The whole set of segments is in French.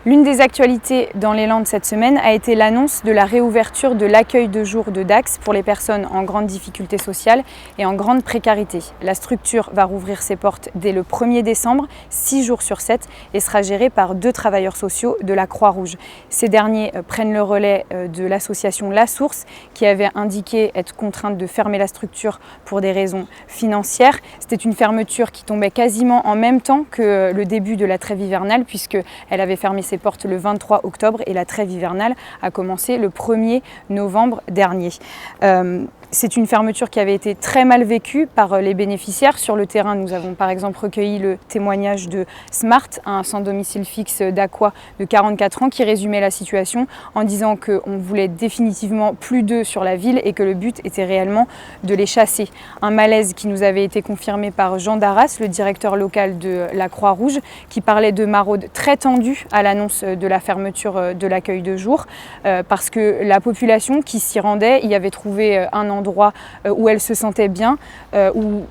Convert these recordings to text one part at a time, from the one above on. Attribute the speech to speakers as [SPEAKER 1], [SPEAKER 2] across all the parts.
[SPEAKER 1] L'une des actualités dans les Landes cette semaine a été l'annonce de la réouverture de l'accueil de jour de Dax pour les personnes en grande difficulté sociale et en grande précarité. La structure va rouvrir ses portes dès le 1er décembre, 6 jours sur 7, et sera gérée par 2 travailleurs sociaux de la Croix-Rouge. Ces derniers prennent le relais de l'association La Source, qui avait indiqué être contrainte de fermer la structure pour des raisons financières. C'était une fermeture qui tombait quasiment en même temps que le début de la trêve hivernale, puisqu'elle avait fermé ses portes le 23 octobre et la trêve hivernale a commencé le 1er novembre dernier. C'est une fermeture qui avait été très mal vécue par les bénéficiaires. Sur le terrain, nous avons par exemple recueilli le témoignage de Smart, un sans domicile fixe d'Aqua de 44 ans, qui résumait la situation en disant qu'on voulait définitivement plus d'eux sur la ville et que le but était réellement de les chasser. Un malaise qui nous avait été confirmé par Jean Darras, le directeur local de la Croix-Rouge, qui parlait de maraude très tendue à l'annonce de la fermeture de l'accueil de jour, parce que la population qui s'y rendait y avait trouvé un endroit où elle se sentait bien,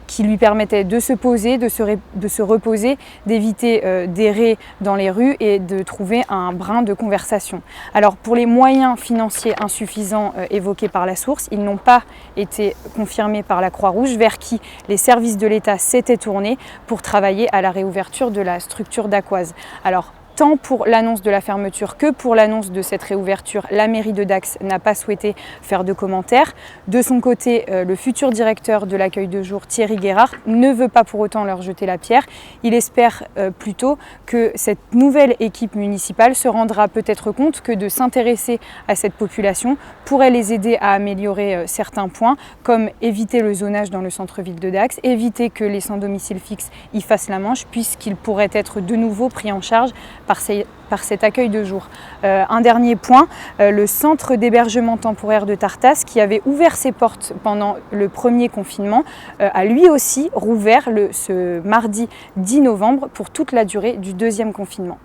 [SPEAKER 1] qui lui permettait de se poser, de se reposer, d'éviter d'errer dans les rues et de trouver un brin de conversation. Alors pour les moyens financiers insuffisants évoqués par la source, ils n'ont pas été confirmés par la Croix-Rouge, vers qui les services de l'État s'étaient tournés pour travailler à la réouverture de la structure d'Aqouaz. Alors, tant pour l'annonce de la fermeture que pour l'annonce de cette réouverture, la mairie de Dax n'a pas souhaité faire de commentaires. De son côté, le futur directeur de l'accueil de jour, Thierry Guérard, ne veut pas pour autant leur jeter la pierre. Il espère plutôt que cette nouvelle équipe municipale se rendra peut-être compte que de s'intéresser à cette population pourrait les aider à améliorer certains points, comme éviter le zonage dans le centre-ville de Dax, éviter que les sans domicile fixe y fassent la manche, puisqu'ils pourraient être de nouveau pris en charge par cet accueil de jour. Un dernier point, le centre d'hébergement temporaire de Tartas, qui avait ouvert ses portes pendant le premier confinement, a lui aussi rouvert ce mardi 10 novembre pour toute la durée du deuxième confinement.